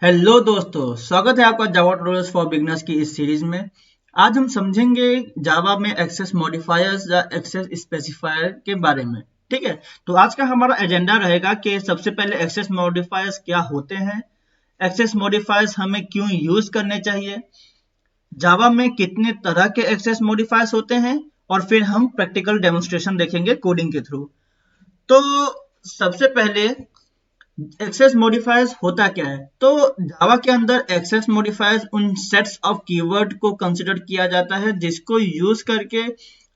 Hello दोस्तों, स्वागत है आपका जावा ट्यूटोरियल्स फॉर बिगिनर्स की इस सीरीज में। आज हम समझेंगे जावा में एक्सेस मॉडिफायर्स या एक्सेस स्पेसिफायर के बारे में। ठीक है, तो आज का हमारा एजेंडा रहेगा कि सबसे पहले एक्सेस मॉडिफायर्स क्या होते हैं, एक्सेस मॉडिफायर्स हमें क्यों यूज करने चाहिए, जावा में कितने तरह के एक्सेस मॉडिफायर्स होते हैं, और फिर हम प्रैक्टिकल डेमोन्स्ट्रेशन देखेंगे कोडिंग के थ्रू। तो सबसे पहले एक्सेस मॉडिफायर्स होता क्या है? तो जावा के अंदर एक्सेस मॉडिफायर्स उन सेट्स ऑफ कीवर्ड को कंसिडर किया जाता है जिसको यूज करके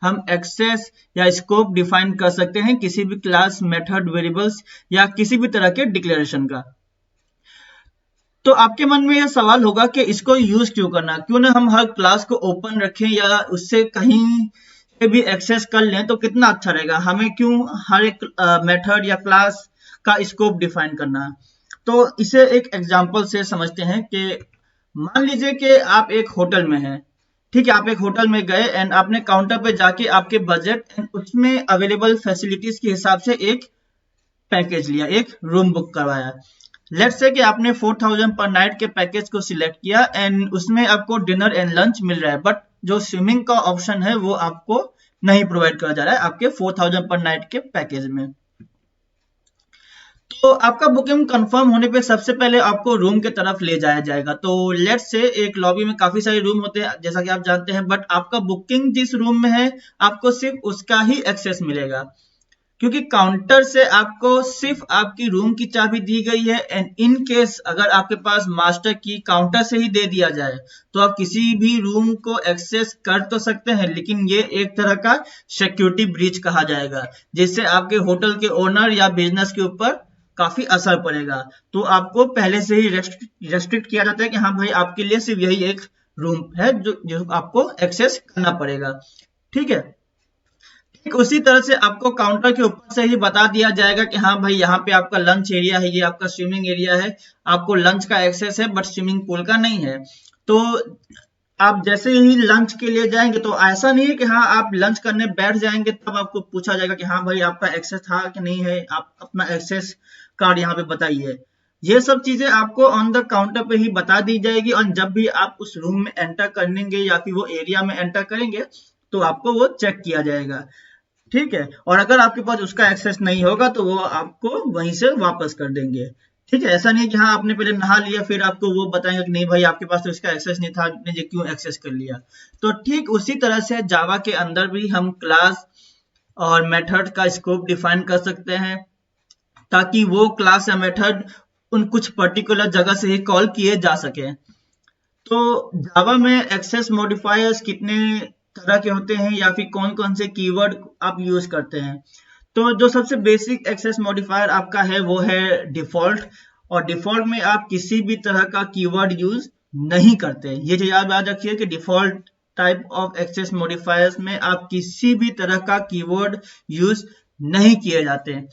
हम एक्सेस या स्कोप डिफाइन कर सकते हैं किसी भी क्लास, मेथड, वेरिएबल्स या किसी भी तरह के डिक्लेरेशन का। तो आपके मन में यह सवाल होगा कि इसको यूज क्यों करना, क्यों ना हम हर क्लास को ओपन रखें या उससे कहीं से भी एक्सेस कर लें तो कितना अच्छा रहेगा। हमें क्यों हर एक मेथड या क्लास का स्कोप डिफाइन करना। तो इसे एक एग्जांपल से समझते हैं कि मान लीजिए कि आप एक होटल में हैं। ठीक है, आप एक होटल में गए एंड आपने काउंटर पे जाके आपके बजट एंड उसमें अवेलेबल फैसिलिटीज के हिसाब से एक पैकेज लिया, एक रूम बुक करवाया। लेट्स से कि आपने 4000 पर नाइट के पैकेज को सिलेक्ट किया एंड उसमें आपको डिनर एंड लंच मिल रहा है, बट जो स्विमिंग का ऑप्शन है वो आपको नहीं प्रोवाइड करा जा रहा है आपके 4000 पर नाइट के पैकेज में। तो आपका बुकिंग कंफर्म होने पे सबसे पहले आपको रूम के तरफ ले जाया जाएगा। तो लेट्स से एक लॉबी में काफी सारे रूम होते हैं जैसा कि आप जानते हैं, बट आपका बुकिंग जिस रूम में है आपको सिर्फ उसका ही एक्सेस मिलेगा, क्योंकि काउंटर से आपको सिर्फ आपकी रूम की चाबी दी गई है। एंड इन केस अगर आपके पास मास्टर की काउंटर से ही दे दिया जाए तो आप किसी भी रूम को एक्सेस कर तो सकते हैं, लेकिन ये एक तरह का सिक्योरिटी ब्रीच कहा जाएगा जिससे आपके होटल के ओनर या बिजनेस के ऊपर काफी असर पड़ेगा। तो आपको पहले से ही रेस्ट्रिक्ट किया जाता है कि हाँ भाई, आपके लिए सिर्फ यही एक रूम है जो आपको एक्सेस करना पड़ेगा। ठीक है, ठीक उसी तरह से आपको काउंटर के ऊपर से ही बता दिया जाएगा कि हाँ भाई, यहाँ पे आपका लंच एरिया है, ये आपका स्विमिंग एरिया है, आपको लंच का एक्सेस है बट स्विमिंग पूल का नहीं है। तो आप जैसे ही लंच के लिए जाएंगे तो ऐसा नहीं है कि हाँ आप लंच करने बैठ जाएंगे तब आपको पूछा जाएगा कि हाँ भाई आपका एक्सेस था कि नहीं है, आप अपना एक्सेस कार्ड यहाँ पे बताइए। ये सब चीजें आपको ऑन द काउंटर पे ही बता दी जाएगी, और जब भी आप उस रूम में एंटर करेंगे या फिर वो एरिया में एंटर करेंगे तो आपको वो चेक किया जाएगा। ठीक है, और अगर आपके पास उसका एक्सेस नहीं होगा तो वो आपको वहीं से वापस कर देंगे। ठीक है, ऐसा नहीं कि हाँ आपने पहले नहा लिया फिर आपको वो बताएंगे कि नहीं भाई आपके पास तो इसका एक्सेस नहीं था, आपने ये क्यों एक्सेस कर लिया। तो ठीक उसी तरह से जावा के अंदर भी हम क्लास और मेथड का स्कोप डिफाइन कर सकते हैं ताकि वो क्लास या मेथड उन कुछ पर्टिकुलर जगह से ही कॉल किए जा सके। तो जावा में एक्सेस मॉडिफायर्स कितने तरह के होते हैं या फिर कौन कौन से कीवर्ड आप यूज करते हैं? तो जो सबसे बेसिक एक्सेस मॉडिफायर आपका है वो है डिफॉल्ट, और डिफॉल्ट में आप किसी भी तरह का कीवर्ड यूज नहीं करते। ये चीज आप याद रखिए कि default type of access modifiers में आप किसी भी तरह का कीवर्ड यूज नहीं किए जाते हैं।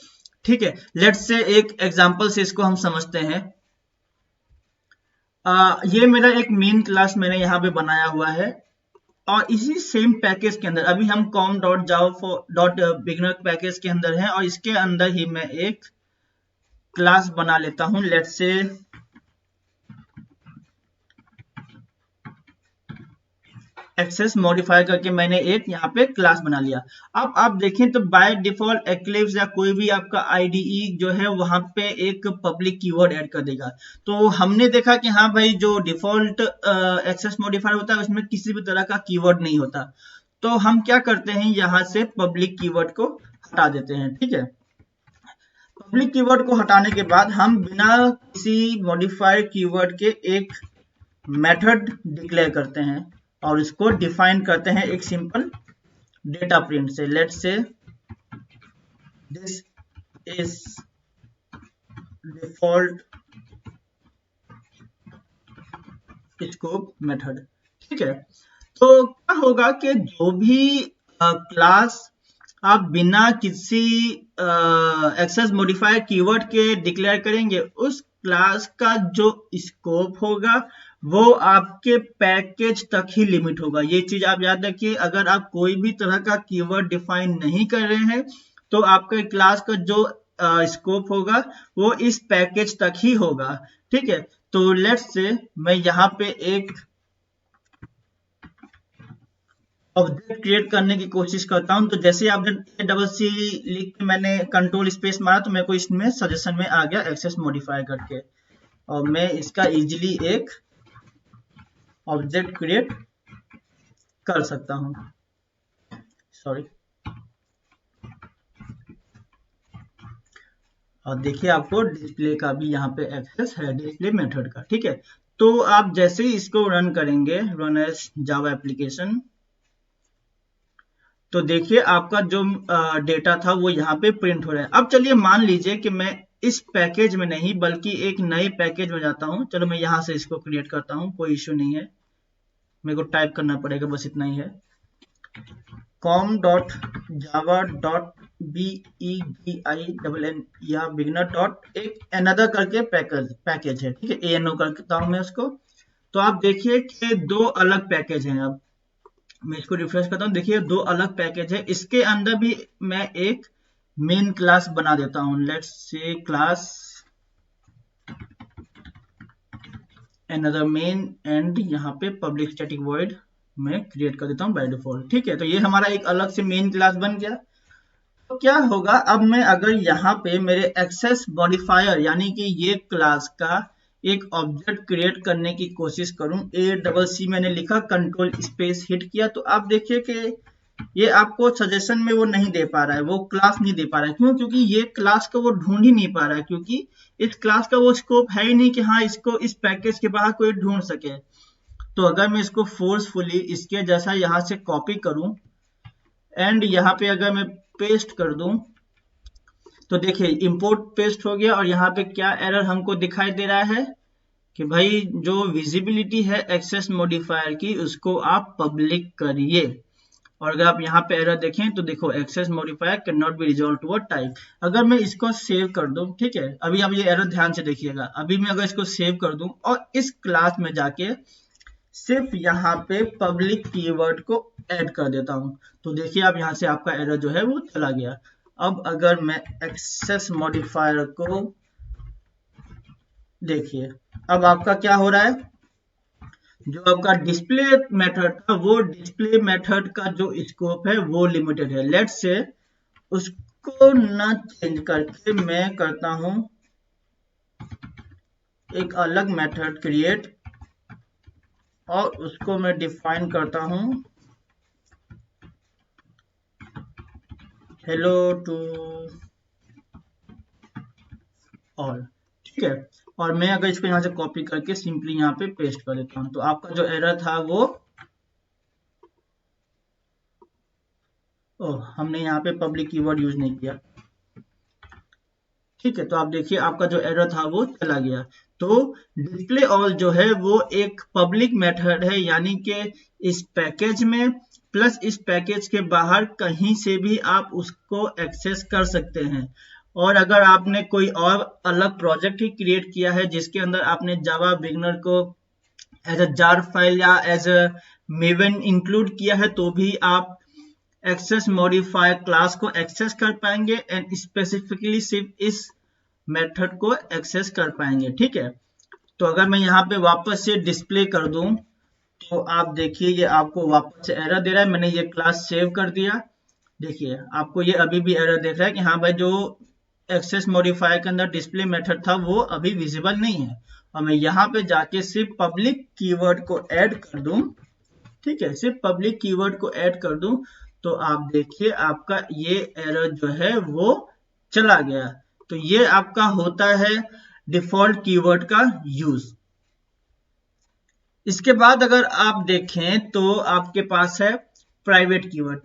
ठीक है, लेट्स से एक एग्जांपल से इसको हम समझते हैं। ये मेरा एक मेन क्लास मैंने यहाँ पे बनाया हुआ है, और इसी सेम पैकेज के अंदर अभी हम com.java.beginner पैकेज के अंदर हैं, और इसके अंदर ही मैं एक क्लास बना लेता हूं। लेट्स से एक्सेस मॉडिफाई करके मैंने एक यहाँ पे क्लास बना लिया। अब आप देखें तो बाय डिफॉल्ट एक्लिप्स या कोई भी आपका आईडीई जो है वहां पे एक पब्लिक कीवर्ड ऐड कर देगा। तो हमने देखा कि हाँ भाई, जो डिफॉल्ट एक्सेस मॉडिफायर होता है उसमें किसी भी तरह का कीवर्ड नहीं होता। तो हम क्या करते हैं, यहाँ से पब्लिक कीवर्ड को हटा देते हैं। ठीक है, पब्लिक कीवर्ड को हटाने के बाद हम बिना किसी मॉडिफायर कीवर्ड के एक मेथड डिक्लेयर करते हैं और इसको डिफाइन करते हैं एक सिंपल डेटा प्रिंट से। Let's say this is default scope method. ठीक है, तो क्या होगा कि जो भी क्लास आप बिना किसी एक्सेस मॉडिफायर कीवर्ड के डिक्लेयर करेंगे, उस क्लास का जो स्कोप होगा वो आपके पैकेज तक ही लिमिट होगा। ये चीज आप याद रखिए, अगर आप कोई भी तरह का कीवर्ड डिफाइन नहीं कर रहे हैं तो आपके क्लास का जो स्कोप होगा वो इस पैकेज तक ही होगा। ठीक है, तो लेट्स से मैं यहाँ पे एक ऑब्जेक्ट क्रिएट करने की कोशिश करता हूँ। तो जैसे आपने ACC लिख के मैंने कंट्रोल स्पेस मारा तो मेरे को इसमें सजेशन में आ गया एक्सेस मॉडिफायर करके, और मैं इसका इजीली एक ऑब्जेक्ट क्रिएट कर सकता हूँ। सॉरी, और देखिए आपको डिस्प्ले का भी यहाँ पे एक्सेस है, डिस्प्ले मेथड का। ठीक है, तो आप जैसे ही इसको रन करेंगे, रन एज जावा एप्लीकेशन, तो देखिए आपका जो डेटा था वो यहाँ पे प्रिंट हो रहा है। अब चलिए मान लीजिए कि मैं इस पैकेज में नहीं बल्कि एक नए पैकेज में जाता हूँ। चलो मैं यहाँ से इसको क्रिएट करता हूँ, कोई इश्यू नहीं है, मेरे को टाइप करना पड़ेगा, बस इतना ही है। com.java.begin या बिगनर डॉट एक अनदर करके पैकेज है। ठीक है, ANO करता हूँ मैं उसको। तो आप देखिए कि दो अलग पैकेज हैं। अब मैं इसको रिफ्रेश करता हूँ, देखिए दो अलग पैकेज है। इसके अंदर भी मैं एक मेन क्लास बना देता हूँ। Let's say class another main and यहाँ पे पब्लिक स्टैटिक वॉइड मैं क्रिएट कर देता हूँ बाय डिफॉल्ट। ठीक है, तो ये हमारा एक अलग से मेन क्लास बन गया। तो क्या होगा अब मैं अगर यहाँ पे मेरे एक्सेस मॉडिफायर यानी कि ये क्लास का एक ऑब्जेक्ट क्रिएट करने की कोशिश करूं, ACC मैंने लिखा, कंट्रोल स्पेस हिट किया, तो आप देखिए कि ये आपको सजेशन में वो नहीं दे पा रहा है, वो क्लास नहीं दे पा रहा है। क्यों? क्योंकि ये क्लास को वो ढूंढ ही नहीं पा रहा है, क्योंकि इस क्लास का वो स्कोप है ही नहीं कि हाँ इसको इस पैकेज के बाहर कोई ढूंढ सके। तो अगर मैं इसको फोर्सफुली इसके जैसा यहाँ से कॉपी करूं एंड यहाँ पे अगर मैं पेस्ट कर दूं, तो देखिए इंपोर्ट पेस्ट हो गया। और यहाँ पे क्या एरर हमको दिखाई दे रहा है कि भाई जो विजिबिलिटी है एक्सेस मॉडिफायर की उसको आप पब्लिक करिए। और अगर आप यहाँ पे एरर देखें तो देखो access modifier can not be resolve to a type. अगर मैं इसको सेव कर दूं, ठीक है, अभी आप ये एरर ध्यान से देखिएगा, अभी मैं अगर इसको सेव कर दूं और इस क्लास में जाके सिर्फ यहाँ पे पब्लिक कीवर्ड को ऐड कर देता हूँ, तो देखिए आप यहाँ से आपका एरर जो है वो चला गया। अब अगर मैं एक्सेस मॉडिफायर को देखिए, अब आपका क्या हो रहा है, जो आपका डिस्प्ले मेथड था वो डिस्प्ले मेथड का जो स्कोप है वो लिमिटेड है। लेट्स से उसको न चेंज करके मैं करता हूं एक अलग मेथड क्रिएट, और उसको मैं डिफाइन करता हूं हेलो टू ऑल। ठीक है, और मैं अगर इसको यहाँ से कॉपी करके सिंपली यहाँ पे पेस्ट कर देता हूँ, तो आपका जो एरर था वो हमने यहाँ पे पब्लिक कीवर्ड यूज नहीं किया। ठीक है, तो आप देखिए आपका जो एरर था वो चला गया। तो डिस्प्ले ऑल जो है वो एक पब्लिक मेथड है, यानी कि इस पैकेज में प्लस इस पैकेज के बाहर कहीं से भी आप उसको एक्सेस कर सकते हैं। और अगर आपने कोई और अलग प्रोजेक्ट ही क्रिएट किया है जिसके अंदर आपने जावा बिगनर को एज अ जार फाइल या एज अ मेवन इंक्लूड किया है, तो भी आप एक्सेस मॉडिफायर क्लास को एक्सेस कर पाएंगे एंड स्पेसिफिकली सिर्फ इस मेथड को एक्सेस कर पाएंगे। ठीक है, तो अगर मैं यहाँ पे वापस से डिस्प्ले कर दूं तो आप देखिए ये आपको वापस से एरर दे रहा है। मैंने ये क्लास सेव कर दिया, देखिए आपको ये अभी भी एरर देख रहा है कि हाँ भाई जो एक्सेस मॉडिफायर के अंदर डिस्प्ले मेथड था वो अभी विजिबल नहीं है। और मैं यहाँ पे जाके सिर्फ पब्लिक कीवर्ड को ऐड कर दूं, ठीक है, सिर्फ पब्लिक कीवर्ड को ऐड कर दूं, तो आप देखिए आपका ये एरर जो है वो चला गया। तो ये आपका होता है डिफॉल्ट कीवर्ड का यूज। इसके बाद अगर आप देखें तो आपके पास है प्राइवेट कीवर्ड।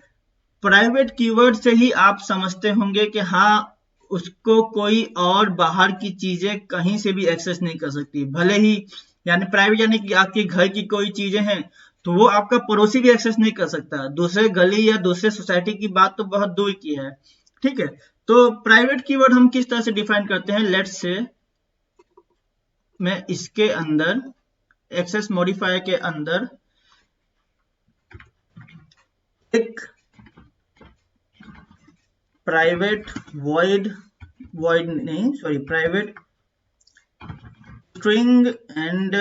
प्राइवेट कीवर्ड से ही आप समझते होंगे कि हाँ उसको कोई और बाहर की चीजें कहीं से भी एक्सेस नहीं कर सकती, भले ही यानी प्राइवेट यानी कि आपके घर की कोई चीजें हैं तो वो आपका पड़ोसी भी एक्सेस नहीं कर सकता, दूसरे गली या दूसरे सोसाइटी की बात तो बहुत दूर की है। ठीक है, तो प्राइवेट कीवर्ड हम किस तरह से डिफाइन करते हैं, लेट्स से मैं इसके अंदर एक्सेस मॉडिफायर के अंदर एक प्राइवेट वॉइड नहीं sorry private string and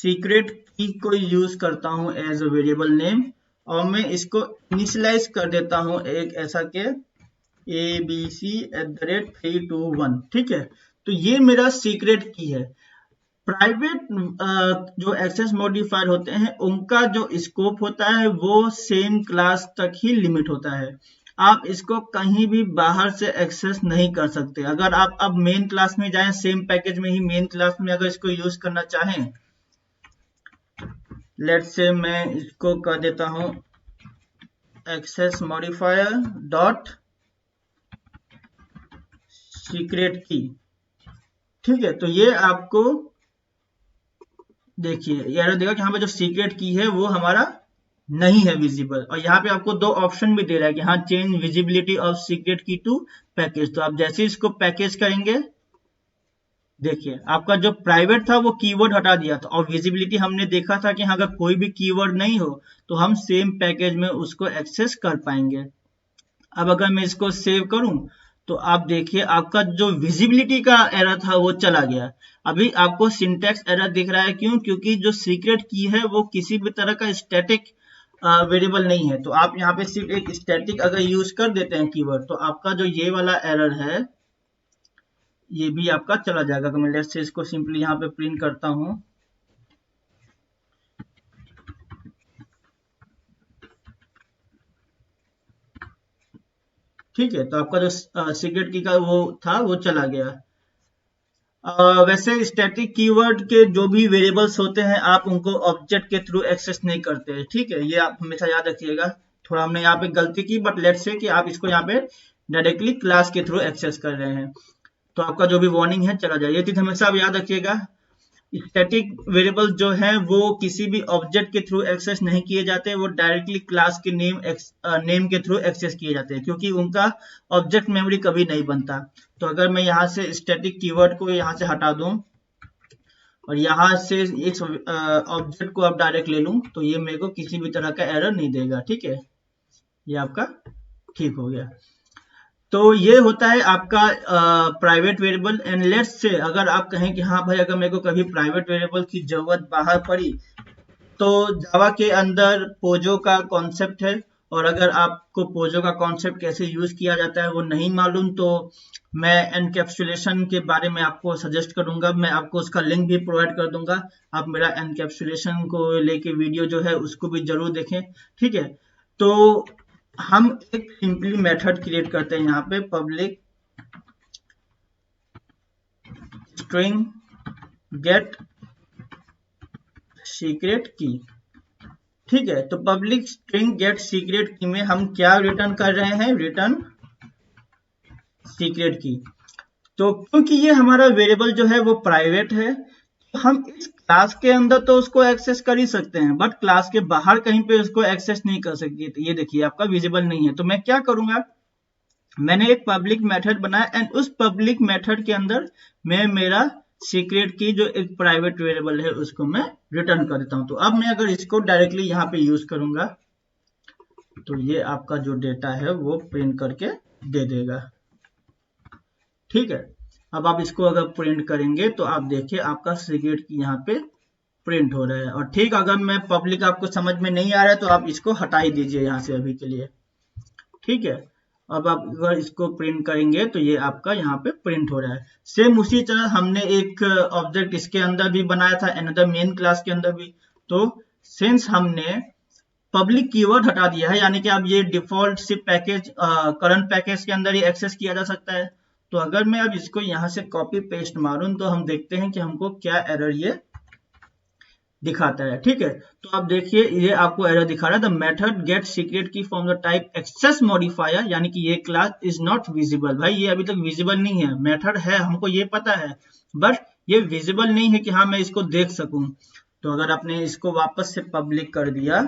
secret की को यूज करता हूं एज अ वेरिएबल नेम, और मैं इसको इनिशियलाइज कर देता हूं एक ऐसा के abc@321। ठीक है, तो ये मेरा सीक्रेट की है। प्राइवेट जो एक्सेस मॉडिफायर होते हैं उनका जो स्कोप होता है वो सेम क्लास तक ही लिमिट होता है। आप इसको कहीं भी बाहर से एक्सेस नहीं कर सकते। अगर आप अब मेन क्लास में जाएं, सेम पैकेज में ही मेन क्लास में अगर इसको यूज करना चाहें, लेट्स से मैं इसको कर देता हूं एक्सेस मॉडिफायर डॉट सीक्रेट की। ठीक है, तो ये आपको देखिए ये एरर देगा कि यहाँ पे जो सीक्रेट की है वो हमारा नहीं है विजिबल, और यहाँ पे आपको दो ऑप्शन भी दे रहा है कि हाँ चेंज विजिबिलिटी ऑफ सीक्रेट की टू पैकेज। तो आप जैसे इसको पैकेज करेंगे, देखिए आपका जो प्राइवेट था वो कीवर्ड हटा दिया था, और विजिबिलिटी हमने देखा था कि अगर कोई भी कीवर्ड नहीं हो तो हम सेम पैकेज में उसको एक्सेस कर पाएंगे। अब अगर मैं इसको सेव करूं तो आप देखिए आपका जो विजिबिलिटी का एरर था वो चला गया। अभी आपको सिंटैक्स एरर दिख रहा है, क्यों? क्योंकि जो सीक्रेट की है वो किसी भी तरह का स्टैटिक वेरिएबल नहीं है। तो आप यहाँ पे सिर्फ एक स्टैटिक अगर यूज कर देते हैं कीवर्ड, तो आपका जो ये वाला एरर है ये भी आपका चला जाएगा। मैं लेट्स से इसको सिंपली यहाँ पे प्रिंट करता हूं। ठीक है, तो आपका जो सीक्रेट की का वो था वो चला गया। वैसे स्टैटिक कीवर्ड के जो भी वेरिएबल्स होते हैं आप उनको ऑब्जेक्ट के थ्रू एक्सेस नहीं करते। ठीक है, ये आप हमेशा याद रखिएगा। थोड़ा हमने यहाँ पे गलती की, बट लेट्स से कि आप इसको यहाँ पे डायरेक्टली क्लास के थ्रू एक्सेस कर रहे हैं, तो आपका जो भी वार्निंग है चला जाए। ये चीज हमेशा आप याद रखिएगा। स्टैटिक वेरिएबल जो है वो किसी भी ऑब्जेक्ट के थ्रू एक्सेस नहीं किए जाते, वो डायरेक्टली क्लास के नेम के थ्रू एक्सेस किए जाते हैं, क्योंकि उनका ऑब्जेक्ट मेमोरी कभी नहीं बनता। तो अगर मैं यहाँ से स्टैटिक कीवर्ड को यहाँ से हटा दूं और यहाँ से इस ऑब्जेक्ट को अब डायरेक्ट ले लूं, तो ये मेरे को किसी भी तरह का एरर नहीं देगा। ठीक है, ये आपका ठीक हो गया। तो ये होता है आपका private variable. And let's say अगर आप कहें कि हाँ भाई अगर मेरे को कभी प्राइवेट वेरिएबल की जरूरत बाहर पड़ी, तो जावा के अंदर पोजो का कॉन्सेप्ट है, और अगर आपको पोजो का कॉन्सेप्ट कैसे यूज किया जाता है वो नहीं मालूम, तो मैं एनकैप्सुलेशन के बारे में आपको सजेस्ट करूंगा। मैं आपको उसका लिंक भी प्रोवाइड कर दूंगा। आप मेरा एनकैप्सुलेशन को लेके वीडियो जो है उसको भी जरूर देखें। ठीक है, तो हम एक सिंपली मेथड क्रिएट करते हैं यहाँ पे, पब्लिक स्ट्रिंग गेट सीक्रेट की। ठीक है, तो पब्लिक स्ट्रिंग गेट सीक्रेट की में हम क्या रिटर्न कर रहे हैं? रिटर्न सीक्रेट की। तो क्योंकि ये हमारा वेरिएबल जो है वो प्राइवेट है, तो हम इस क्लास के अंदर तो उसको एक्सेस कर ही सकते हैं, बट क्लास के बाहर कहीं पे उसको एक्सेस नहीं कर सकते। तो ये देखिए आपका विजिबल नहीं है। तो मैं क्या करूंगा, मैंने एक पब्लिक मेथड बनाया एंड उस पब्लिक मेथड के अंदर मैं मेरा सीक्रेट की जो एक प्राइवेट वेरिएबल है उसको मैं रिटर्न कर देता हूं। तो अब मैं अगर इसको डायरेक्टली यहाँ पे यूज करूंगा तो ये आपका जो डेटा है वो प्रिंट करके दे देगा। ठीक है, अब आप इसको अगर प्रिंट करेंगे तो आप देखिए आपका सीक्रेट की यहाँ पे प्रिंट हो रहा है। और ठीक, अगर मैं पब्लिक आपको समझ में नहीं आ रहा है तो आप इसको हटा ही दीजिए यहाँ से अभी के लिए। ठीक है, अब आप अगर इसको प्रिंट करेंगे तो ये आपका यहाँ पे प्रिंट हो रहा है। सेम उसी तरह हमने एक ऑब्जेक्ट इसके अंदर भी बनाया था, अनदर मेन क्लास के अंदर भी। तो सिंस हमने पब्लिक कीवर्ड हटा दिया है, यानी कि अब ये डिफॉल्ट सिर्फ पैकेज करंट पैकेज के अंदर ही एक्सेस किया जा सकता है। तो अगर मैं अब इसको यहाँ से कॉपी पेस्ट मारूं तो हम देखते हैं कि हमको क्या एरर ये दिखाता है। ठीक है, तो आप देखिए ये आपको एरर दिखा रहा है, the method get secret key from the type access modifier, यानी कि ये क्लास इज नॉट विजिबल। भाई ये अभी तक विजिबल नहीं है, मेथड है हमको ये पता है, बट ये विजिबल नहीं है कि हाँ मैं इसको देख सकूं। तो अगर आपने इसको वापस से पब्लिक कर दिया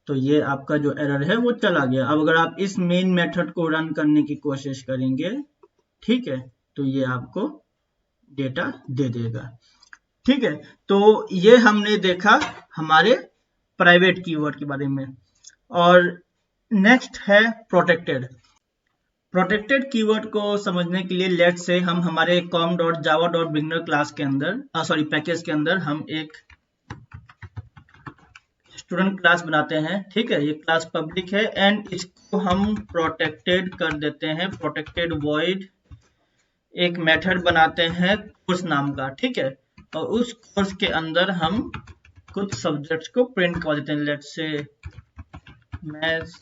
तो ये आपका जो एरर है वो चला गया। अब अगर आप इस मेन मेथड को रन करने की कोशिश करेंगे, ठीक है, तो ये आपको डेटा दे देगा। ठीक है, तो ये हमने देखा हमारे प्राइवेट कीवर्ड के बारे में। और नेक्स्ट है प्रोटेक्टेड। प्रोटेक्टेड कीवर्ड को समझने के लिए लेट से हम हमारे com.java.beginner क्लास के अंदर पैकेज के अंदर हम एक स्टूडेंट क्लास बनाते हैं। ठीक है, ये क्लास पब्लिक है एंड इसको हम प्रोटेक्टेड कर देते हैं। प्रोटेक्टेड वॉइड एक मेथड बनाते हैं कोर्स नाम का। ठीक है, और उस कोर्स के अंदर हम कुछ सब्जेक्ट्स को प्रिंट कर देते हैं। लेट्स से मैथ्स,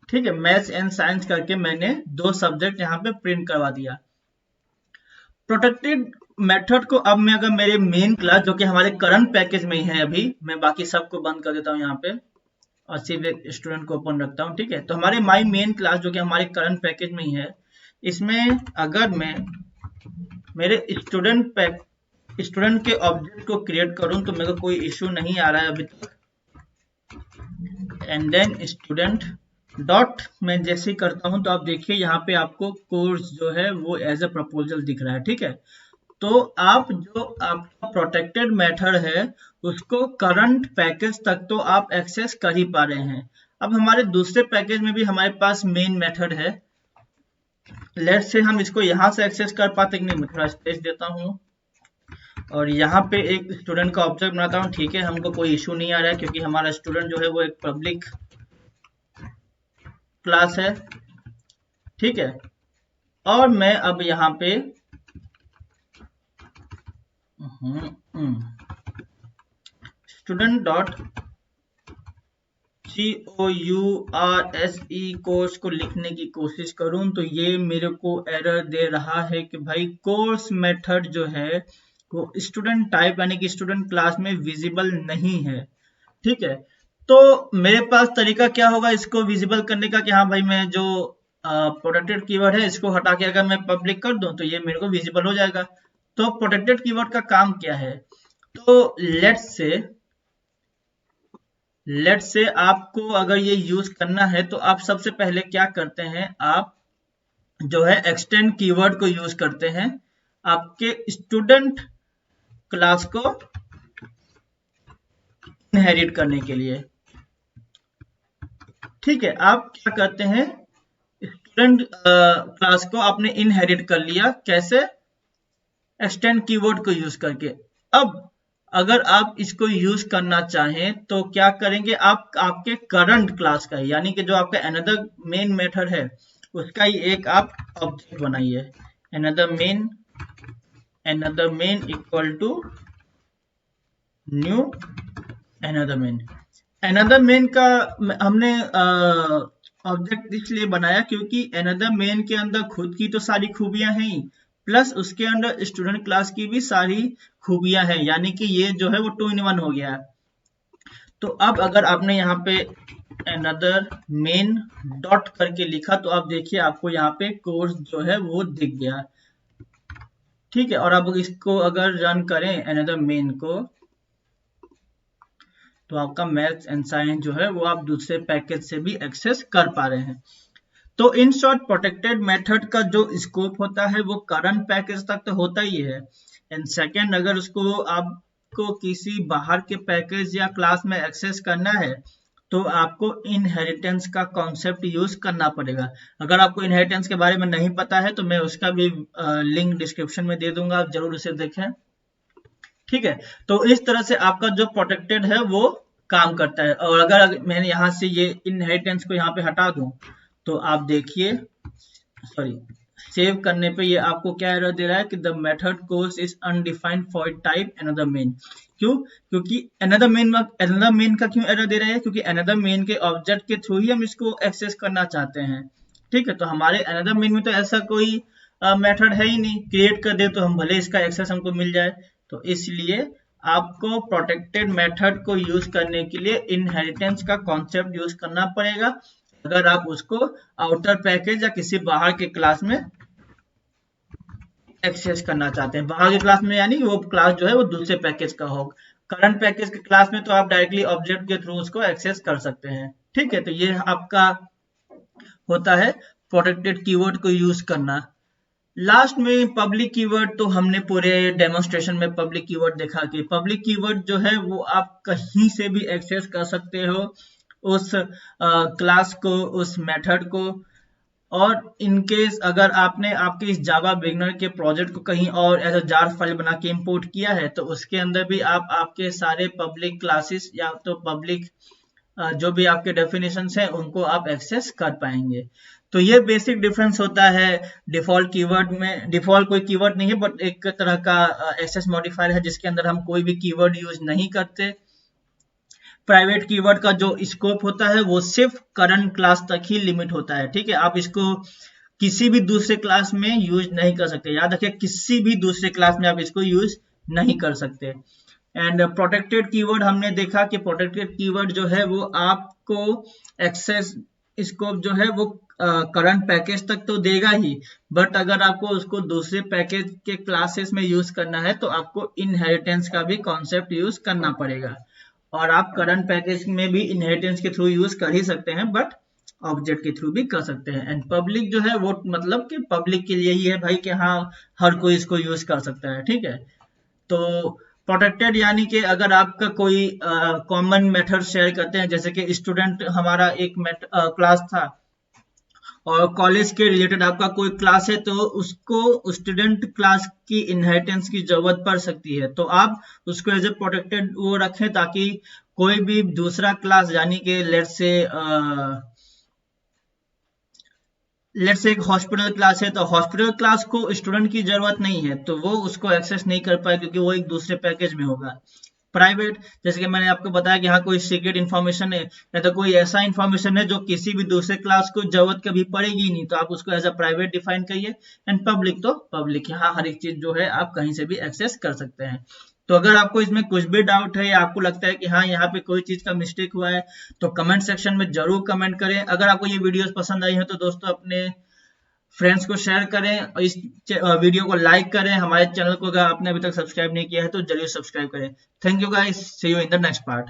ठीक है, मैथ्स एंड साइंस करके मैंने 2 सब्जेक्ट यहाँ पे प्रिंट करवा दिया। प्रोटेक्टेड मेथड को अब मैं अगर मेरे मेन क्लास जो कि हमारे करंट पैकेज में ही है, अभी मैं बाकी सबको बंद कर देता हूँ यहाँ पे और सिर्फ एक स्टूडेंट को ओपन रखता हूँ। ठीक है, तो हमारे माई मेन क्लास जो कि हमारे करंट पैकेज में ही है, इसमें अगर मैं मेरे स्टूडेंट के ऑब्जेक्ट को क्रिएट करूं तो मेरे को कोई इश्यू नहीं आ रहा है अभी तक। एंड देन स्टूडेंट डॉट मैं जैसे ही करता हूं तो आप देखिए यहाँ पे आपको कोर्स जो है वो एज अ प्रपोजल दिख रहा है। ठीक है, तो आप जो आपका प्रोटेक्टेड मेथड है उसको करंट पैकेज तक तो आप एक्सेस कर ही पा रहे हैं। अब हमारे दूसरे पैकेज में भी हमारे पास मेन मेथड है। लेट से हम इसको यहाँ से एक्सेस कर पाते कि नहीं, मैं थोड़ा स्पेस देता हूँ और यहाँ पे एक स्टूडेंट का ऑब्जेक्ट बनाता हूँ। ठीक है, हमको कोई इशू नहीं आ रहा है क्योंकि हमारा स्टूडेंट जो है वो एक पब्लिक क्लास है। ठीक है, और मैं अब यहाँ पे स्टूडेंट डॉट COURSE कोर्स को लिखने की कोशिश करूं तो ये मेरे को एरर दे रहा है कि भाई कोर्स मेथड जो है वो स्टूडेंट टाइप यानी कि स्टूडेंट क्लास में विजिबल नहीं है। ठीक है, तो मेरे पास तरीका क्या होगा इसको विजिबल करने का कि हाँ भाई मैं जो प्रोटेक्टेड कीवर्ड है इसको हटा के अगर मैं पब्लिक कर दूं तो ये मेरे को विजिबल हो जाएगा। तो प्रोटेक्टेड कीवर्ड का काम क्या है, तो लेट्स से आपको अगर ये यूज करना है तो आप सबसे पहले क्या करते हैं, आप जो है एक्सटेंड कीवर्ड को यूज करते हैं आपके स्टूडेंट क्लास को इनहेरिट करने के लिए। ठीक है, आप क्या करते हैं, स्टूडेंट क्लास को आपने इनहेरिट कर लिया, कैसे, एक्सटेंड कीवर्ड को यूज करके। अब अगर आप इसको यूज करना चाहें तो क्या करेंगे, आप आपके करंट क्लास का यानी कि जो आपका अनदर मेन मेथड है उसका ही एक आप ऑब्जेक्ट बनाइए। Another main equal to new another main का हमने ऑब्जेक्ट इसलिए बनाया क्योंकि अनदर मेन के अंदर खुद की तो सारी खूबियां हैं ही, प्लस उसके अंदर स्टूडेंट क्लास की भी सारी खूबियां हैं, यानी कि ये जो है वो 2 in 1 हो गया है। तो अब अगर आपने यहाँ पे अनदर मेन डॉट करके लिखा तो आप देखिए आपको यहाँ पे कोर्स जो है वो दिख गया। ठीक है, और अब इसको अगर रन करें अनदर मेन को तो आपका मैथ्स एंड साइंस जो है वो आप दूसरे पैकेज से भी एक्सेस कर पा रहे हैं। तो इन शॉर्ट प्रोटेक्टेड मेथड का जो स्कोप होता है वो करंट पैकेज तक तो होता ही है। एंड सेकेंड, अगर उसको आपको किसी बाहर के पैकेज या क्लास में एक्सेस करना है तो आपको इनहेरिटेंस का कॉन्सेप्ट यूज करना पड़ेगा। अगर आपको इनहेरिटेंस के बारे में नहीं पता है तो मैं उसका भी लिंक डिस्क्रिप्शन में दे दूंगा, आप जरूर उसे देखें। ठीक है, तो इस तरह से आपका जो प्रोटेक्टेड है वो काम करता है। और अगर मैंने यहाँ से ये इनहेरिटेंस को यहाँ पे हटा दूं तो आप देखिए, सेव करने पे ये आपको क्या एरर दे रहा है कि the method course is undefined for type another main. क्यों, क्योंकि अनदर मेन का क्यों एरर दे रहा है, क्योंकि अनदर मेन के ऑब्जेक्ट के थ्रू ही हम इसको एक्सेस करना चाहते हैं। ठीक है, तो हमारे अनदर मेन में तो ऐसा कोई मेथड है ही नहीं, क्रिएट कर दे तो हम भले इसका एक्सेस हमको मिल जाए। तो इसलिए आपको प्रोटेक्टेड मेथड को यूज करने के लिए इनहेरिटेंस का कॉन्सेप्ट यूज करना पड़ेगा अगर आप उसको आउटर पैकेज या किसी बाहर के क्लास में एक्सेस करना चाहते हैं। बाहर की क्लास में यानी वो क्लास जो है वो दूसरे पैकेज का हो। करंट पैकेज के क्लास में तो आप डायरेक्टली ऑब्जेक्ट के थ्रू उसको एक्सेस कर सकते हैं। ठीक है, तो ये आपका होता है प्रोटेक्टेड कीवर्ड को यूज करना। लास्ट में पब्लिक कीवर्ड, तो हमने पूरे डेमोन्स्ट्रेशन में पब्लिक कीवर्ड देखा कि पब्लिक कीवर्ड जो है वो आप कहीं से भी एक्सेस कर सकते हो। उस क्लास को, उस मेथड को। और इनकेस अगर आपने आपके इस जावा बिगनर के प्रोजेक्ट को कहीं और एज अ जार फाइल बना के इंपोर्ट किया है, तो उसके अंदर भी आप आपके सारे पब्लिक क्लासेस या तो पब्लिक जो भी आपके डेफिनेशंस हैं उनको आप एक्सेस कर पाएंगे। तो ये बेसिक डिफरेंस होता है डिफॉल्ट कीवर्ड में। डिफॉल्ट कोई कीवर्ड नहीं है, बट एक तरह का एक्सेस मॉडिफायर है जिसके अंदर हम कोई भी कीवर्ड यूज नहीं करते। प्राइवेट कीवर्ड का जो स्कोप होता है वो सिर्फ करंट क्लास तक ही लिमिट होता है, ठीक है। आप इसको किसी भी दूसरे क्लास में यूज नहीं कर सकते, याद रखिए, किसी भी दूसरे क्लास में आप इसको यूज नहीं कर सकते। एंड प्रोटेक्टेड कीवर्ड हमने देखा कि प्रोटेक्टेड कीवर्ड जो है वो आपको एक्सेस स्कोप जो है वो करंट पैकेज तक तो देगा ही, बट अगर आपको उसको दूसरे पैकेज के क्लासेस में यूज करना है तो आपको इनहेरिटेंस का भी कॉन्सेप्ट यूज करना पड़ेगा। और आप करंट पैकेज में भी इनहेरिटेंस के थ्रू यूज कर ही सकते हैं, बट ऑब्जेक्ट के थ्रू भी कर सकते हैं। एंड पब्लिक जो है वो मतलब कि पब्लिक के लिए ही है भाई, कि हाँ हर कोई इसको यूज कर सकता है, ठीक है। तो प्रोटेक्टेड यानी कि अगर आपका कोई कॉमन मेथड शेयर करते हैं, जैसे कि स्टूडेंट हमारा एक क्लास था और कॉलेज के रिलेटेड आपका कोई क्लास है, तो उसको स्टूडेंट क्लास की इनहेरिटेंस की जरूरत पड़ सकती है, तो आप उसको एज ए प्रोटेक्टेड वो रखें ताकि कोई भी दूसरा क्लास यानी कि लेट्स से एक हॉस्पिटल क्लास है, तो हॉस्पिटल क्लास को स्टूडेंट की जरूरत नहीं है तो वो उसको एक्सेस नहीं कर पाए क्योंकि वो एक दूसरे पैकेज में होगा। प्राइवेट, जैसे कि मैंने आपको बताया कि हाँ कोई सीक्रेट इन्फॉर्मेशन है या तो कोई ऐसा इन्फॉर्मेशन है जो किसी भी दूसरे क्लास को जरूरत कभी पड़ेगी नहीं, तो आप उसको एज अ प्राइवेट डिफाइन करिए। एंड पब्लिक तो पब्लिक, हाँ हर एक चीज जो है आप कहीं से भी एक्सेस कर सकते हैं। तो अगर आपको इसमें कुछ भी डाउट है या आपको लगता है कि हाँ यहाँ पे कोई चीज का मिस्टेक हुआ है, तो कमेंट सेक्शन में जरूर कमेंट करें। अगर आपको ये वीडियोस पसंद आई है तो दोस्तों अपने फ्रेंड्स को शेयर करें और इस वीडियो को लाइक करें। हमारे चैनल को अगर आपने अभी तक सब्सक्राइब नहीं किया है तो जरूर सब्सक्राइब करें। Thank you guys, see you in the next part.